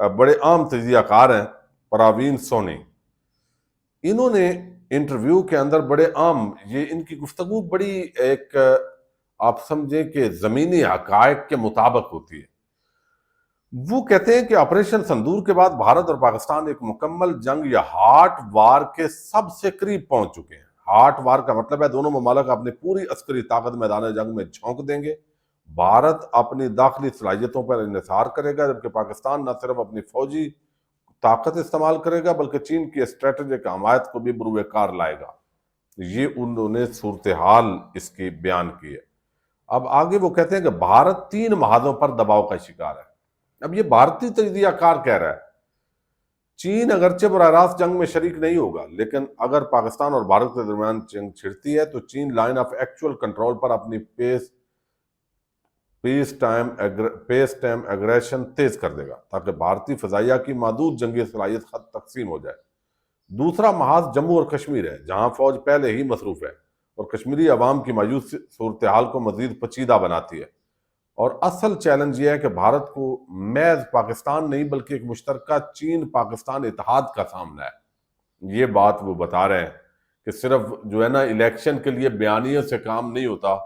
بڑے عام تجزیہ کار ہیں پراوین سونی. انہوں نے انٹرویو کے اندر بڑے عام یہ ان کی گفتگو بڑی ایک آپ سمجھیں کہ زمینی حقائق کے مطابق ہوتی ہے. وہ کہتے ہیں کہ آپریشن سندور کے بعد بھارت اور پاکستان ایک مکمل جنگ یا ہاٹ وار کے سب سے قریب پہنچ چکے ہیں. ہاٹ وار کا مطلب ہے دونوں ممالک اپنی پوری عسکری طاقت میدان جنگ میں جھونک دیں گے. بھارت اپنی داخلی صلاحیتوں پر انحصار کرے گا، جبکہ پاکستان نہ صرف اپنی فوجی طاقت استعمال کرے گا بلکہ چین کی اسٹریٹجک حمایت کو بھی بروئے کار لائے گا. یہ انہوں نے صورتحال اس کی بیان کی ہے. اب آگے وہ کہتے ہیں کہ بھارت 3 محاذوں پر دباؤ کا شکار ہے. اب یہ بھارتی تجزیہ کار کہہ رہا ہے چین اگرچہ براہ راست جنگ میں شریک نہیں ہوگا، لیکن اگر پاکستان اور بھارت کے درمیان جنگ چھڑتی ہے تو چین لائن آف ایکچوئل کنٹرول پر اپنی پیس ٹائم ایگریشن تیز کر دے گا تاکہ بھارتی فضائیہ کی محدود جنگی صلاحیت خط تقسیم ہو جائے. دوسرا محاذ جموں اور کشمیر ہے، جہاں فوج پہلے ہی مصروف ہے اور کشمیری عوام کی مایوس صورتحال کو مزید پیچیدہ بناتی ہے. اور اصل چیلنج یہ ہے کہ بھارت کو محض پاکستان نہیں بلکہ ایک مشترکہ چین پاکستان اتحاد کا سامنا ہے. یہ بات وہ بتا رہے ہیں کہ صرف جو ہے نا الیکشن کے لیے بیانیے سے کام نہیں ہوتا،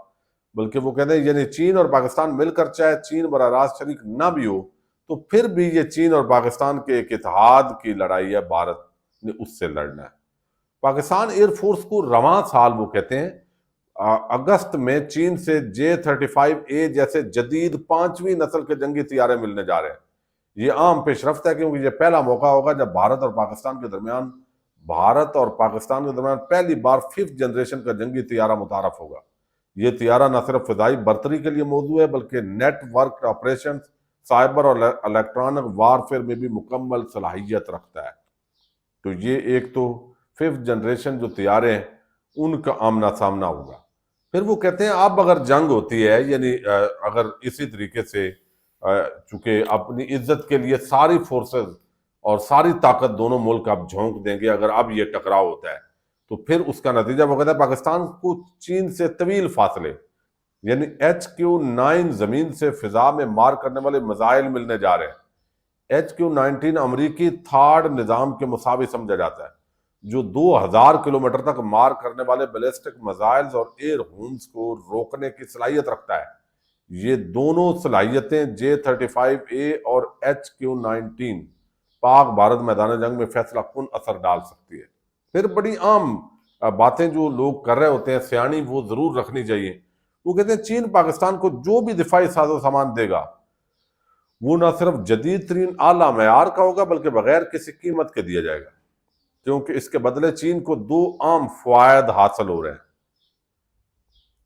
بلکہ وہ کہتے ہیں یعنی چین اور پاکستان مل کر چاہے چین براہ راست شریک نہ بھی ہو تو پھر بھی یہ چین اور پاکستان کے ایک اتحاد کی لڑائی ہے، بھارت نے اس سے لڑنا ہے. پاکستان ایئر فورس کو رواں سال وہ کہتے ہیں اگست میں چین سے J-35A جیسے جدید 5ویں نسل کے جنگی طیارے ملنے جا رہے ہیں. یہ عام پیش رفت ہے کیونکہ یہ پہلا موقع ہوگا جب بھارت اور پاکستان کے درمیان پہلی بار 5th جنریشن کا جنگی طیارہ متعارف ہوگا. یہ طیارہ نہ صرف فضائی برتری کے لیے موزوں ہے بلکہ نیٹ ورک آپریشن، سائبر اور الیکٹرانک وارفیئر میں بھی مکمل صلاحیت رکھتا ہے. تو یہ ایک تو 5th جنریشن جو طیارے ہیں ان کا آمنا سامنا ہوگا. پھر وہ کہتے ہیں اب اگر جنگ ہوتی ہے یعنی اگر اسی طریقے سے چونکہ اپنی عزت کے لیے ساری فورسز اور ساری طاقت دونوں ملک اب جھونک دیں گے، اگر اب یہ ٹکراؤ ہوتا ہے تو پھر اس کا نتیجہ وہ کہتا ہے پاکستان کو چین سے طویل فاصلے یعنی HQ-9 زمین سے فضا میں مار کرنے والے میزائل ملنے جا رہے ہیں. HQ-19 امریکی تھارڈ نظام کے مساوی سمجھا جاتا ہے جو 2000 کلومیٹر تک مار کرنے والے بیلسٹک میزائلز اور ایئر ہومز کو روکنے کی صلاحیت رکھتا ہے. یہ دونوں صلاحیتیں J-35A اور HQ-19 پاک بھارت میدان جنگ میں فیصلہ کن اثر ڈال سکتی ہے. پھر بڑی عام باتیں جو لوگ کر رہے ہوتے ہیں سیانی وہ ضرور رکھنی چاہیے. وہ کہتے ہیں چین پاکستان کو جو بھی دفاعی ساز و سامان دے گا وہ نہ صرف جدید ترین اعلیٰ معیار کا ہوگا بلکہ بغیر کسی قیمت کے دیا جائے گا، کیونکہ اس کے بدلے چین کو 2 عام فوائد حاصل ہو رہے ہیں.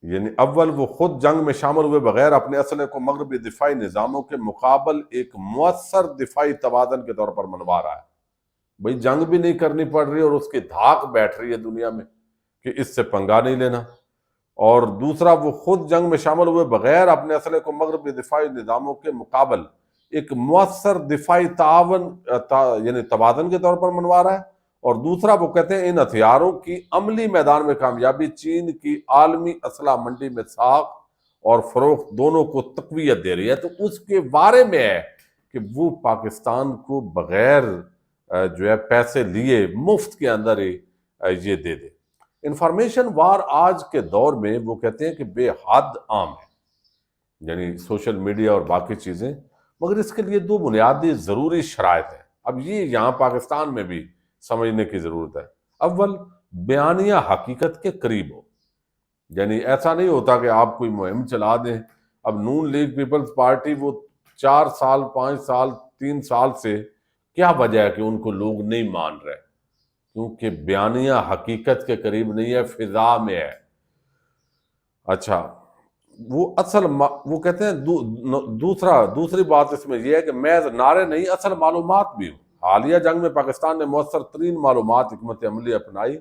یعنی اول وہ خود جنگ میں شامل ہوئے بغیر اپنے اسلحے کو مغربی دفاعی نظاموں کے مقابل ایک مؤثر دفاعی توازن کے طور پر منوا رہا ہے. بھئی جنگ بھی نہیں کرنی پڑ رہی اور اس کی دھاک بیٹھ رہی ہے دنیا میں کہ اس سے پنگا نہیں لینا. اور دوسرا وہ خود جنگ میں شامل ہوئے بغیر اپنے اسلحے کو مغربی دفاعی نظاموں کے مقابل ایک مؤثر دفاعی یعنی توازن کے طور پر منوا رہا ہے. اور دوسرا وہ کہتے ہیں ان ہتھیاروں کی عملی میدان میں کامیابی چین کی عالمی اسلحہ منڈی میں ساخت اور فروخت دونوں کو تقویت دے رہی ہے. تو اس کے بارے میں ہے کہ وہ پاکستان کو بغیر جو ہے پیسے لیے مفت کے اندر ہی یہ دے دے. انفارمیشن وار آج کے دور میں وہ کہتے ہیں کہ بے حد عام ہے، یعنی سوشل میڈیا اور باقی چیزیں، مگر اس کے لیے 2 بنیادی ضروری شرائط ہیں. اب یہ یہاں پاکستان میں بھی سمجھنے کی ضرورت ہے. اول بیانیہ حقیقت کے قریب ہو، یعنی ایسا نہیں ہوتا کہ آپ کوئی مہم چلا دیں. اب نون لیگ پیپلز پارٹی وہ 4 سال 5 سال 3 سال سے کیا وجہ ہے کہ ان کو لوگ نہیں مان رہے؟ کیونکہ بیانیہ حقیقت کے قریب نہیں ہے، فضا میں ہے. اچھا وہ کہتے ہیں دوسری بات اس میں یہ ہے کہ محض نعرے نہیں اصل معلومات بھی ہوں. حالیہ جنگ میں پاکستان نے مؤثر ترین معلومات حکمت عملی اپنائی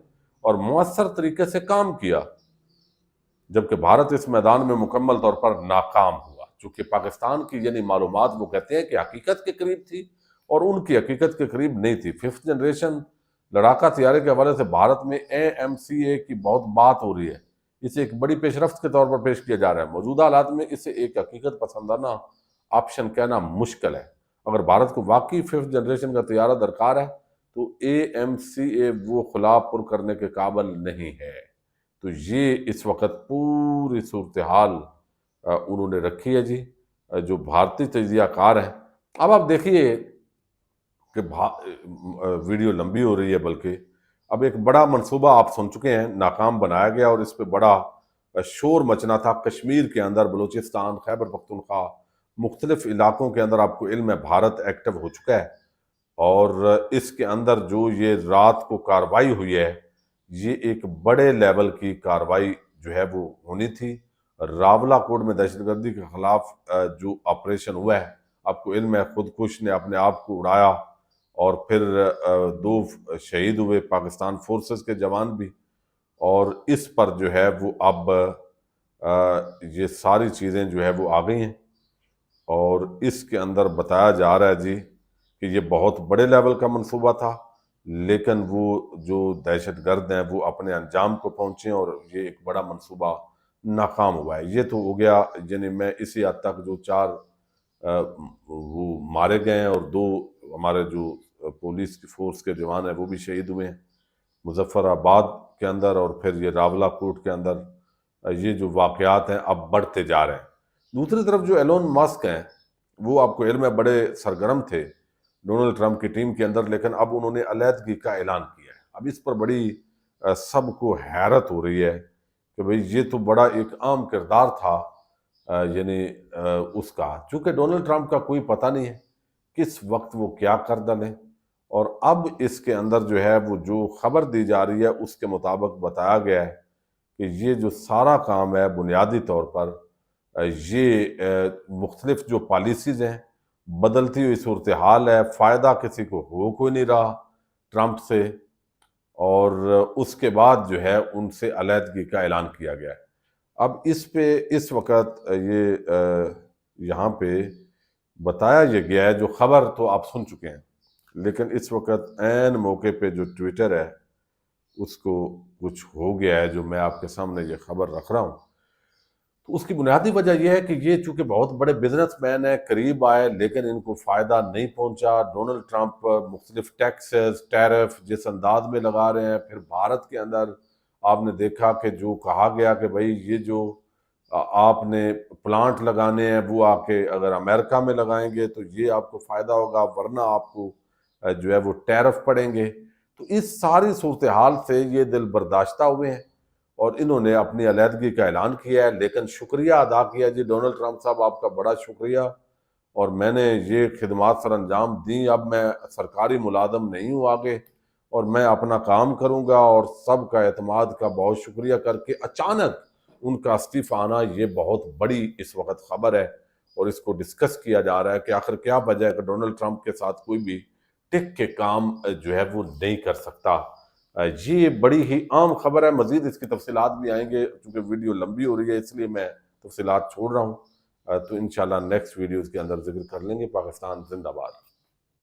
اور مؤثر طریقے سے کام کیا، جبکہ بھارت اس میدان میں مکمل طور پر ناکام ہوا. چونکہ پاکستان کی یعنی معلومات وہ کہتے ہیں کہ حقیقت کے قریب تھی اور ان کی حقیقت کے قریب نہیں تھی. 5th جنریشن لڑاکا طیارے کے حوالے سے بھارت میں AMCA کی بہت بات ہو رہی ہے. اسے ایک بڑی پیش رفت کے طور پر پیش کیا جا رہا ہے. موجودہ حالات میں اسے ایک حقیقت پسندانہ آپشن کہنا مشکل ہے. اگر بھارت کو واقعی 5th جنریشن کا طیارہ درکار ہے تو AMCA وہ خلا پر کرنے کے قابل نہیں ہے۔ تو یہ اس وقت پوری صورتحال انہوں نے رکھی ہے جی، جو بھارتی تجزیہ کار ہیں۔ اب آپ دیکھیے کہ ویڈیو لمبی ہو رہی ہے، بلکہ اب ایک بڑا منصوبہ آپ سن چکے ہیں ناکام بنایا گیا، اور اس پہ بڑا شور مچنا تھا کشمیر کے اندر، بلوچستان، خیبر پختونخوا، مختلف علاقوں کے اندر آپ کو علم ہے بھارت ایکٹیو ہو چکا ہے، اور اس کے اندر جو یہ رات کو کاروائی ہوئی ہے، یہ ایک بڑے لیول کی کاروائی جو ہے وہ ہونی تھی۔ راولہ کوٹ میں دہشت گردی کے خلاف جو آپریشن ہوا ہے، آپ کو علم ہے خودکش نے اپنے آپ کو اڑایا، اور پھر 2 شہید ہوئے پاکستان فورسز کے جوان بھی، اور اس پر جو ہے وہ اب یہ ساری چیزیں جو ہے وہ آ گئی ہیں، اور اس کے اندر بتایا جا رہا ہے جی کہ یہ بہت بڑے لیول کا منصوبہ تھا، لیکن وہ جو دہشت گرد ہیں وہ اپنے انجام کو پہنچے، اور یہ ایک بڑا منصوبہ ناکام ہوا ہے۔ یہ تو ہو گیا، یعنی میں اسی حد تک جو 4 وہ مارے گئے ہیں، اور 2 ہمارے جو پولیس کی فورس کے جوان ہیں وہ بھی شہید ہوئے ہیں مظفر آباد کے اندر، اور پھر یہ راولہ کوٹ کے اندر یہ جو واقعات ہیں اب بڑھتے جا رہے ہیں۔ دوسری طرف جو ایلون ماسک ہیں، وہ آپ کو علم ہے بڑے سرگرم تھے ڈونلڈ ٹرمپ کی ٹیم کے اندر، لیکن اب انہوں نے علیحدگی کا اعلان کیا ہے۔ اب اس پر بڑی سب کو حیرت ہو رہی ہے کہ بھئی یہ تو بڑا ایک عام کردار تھا، یعنی اس کا، چونکہ ڈونلڈ ٹرمپ کا کوئی پتہ نہیں ہے کس وقت وہ کیا کر ڈالیں، اور اب اس کے اندر جو ہے وہ جو خبر دی جا رہی ہے اس کے مطابق بتایا گیا ہے کہ یہ جو سارا کام ہے بنیادی طور پر یہ مختلف جو پالیسیز ہیں، بدلتی ہوئی صورتحال ہے، فائدہ کسی کو ہو کوئی نہیں رہا ٹرمپ سے، اور اس کے بعد جو ہے ان سے علیحدگی کا اعلان کیا گیا ہے۔ اب اس پہ اس وقت یہ یہاں پہ بتایا یہ گیا ہے، جو خبر تو آپ سن چکے ہیں، لیکن اس وقت عین موقع پہ جو ٹویٹر ہے اس کو کچھ ہو گیا ہے، جو میں آپ کے سامنے یہ خبر رکھ رہا ہوں۔ تو اس کی بنیادی وجہ یہ ہے کہ یہ چونکہ بہت بڑے بزنس مین ہیں، قریب آئے لیکن ان کو فائدہ نہیں پہنچا۔ ڈونلڈ ٹرمپ مختلف ٹیکسز، ٹیرف جس انداز میں لگا رہے ہیں، پھر بھارت کے اندر آپ نے دیکھا کہ جو کہا گیا کہ بھئی یہ جو آپ نے پلانٹ لگانے ہیں وہ آ کے اگر امریکہ میں لگائیں گے تو یہ آپ کو فائدہ ہوگا، ورنہ آپ کو جو ہے وہ ٹیرف پڑیں گے۔ تو اس ساری صورتحال سے یہ دل برداشتہ ہوئے ہیں، اور انہوں نے اپنی علیحدگی کا اعلان کیا ہے۔ لیکن شکریہ ادا کیا جی ڈونلڈ ٹرمپ صاحب، آپ کا بڑا شکریہ، اور میں نے یہ خدمات سر انجام دیں، اب میں سرکاری ملازم نہیں ہوں آگے، اور میں اپنا کام کروں گا، اور سب کا اعتماد کا بہت شکریہ کر کے اچانک ان کا استعفیٰ آنا، یہ بہت بڑی اس وقت خبر ہے، اور اس کو ڈسکس کیا جا رہا ہے کہ آخر کیا وجہ ہے کہ ڈونلڈ ٹرمپ کے ساتھ کوئی بھی ٹک کے کام جو ہے وہ نہیں کر سکتا۔ یہ بڑی ہی عام خبر ہے، مزید اس کی تفصیلات بھی آئیں گے، چونکہ ویڈیو لمبی ہو رہی ہے اس لیے میں تفصیلات چھوڑ رہا ہوں، تو انشاءاللہ نیکسٹ ویڈیوز کے اندر ذکر کر لیں گے۔ پاکستان زندہ باد۔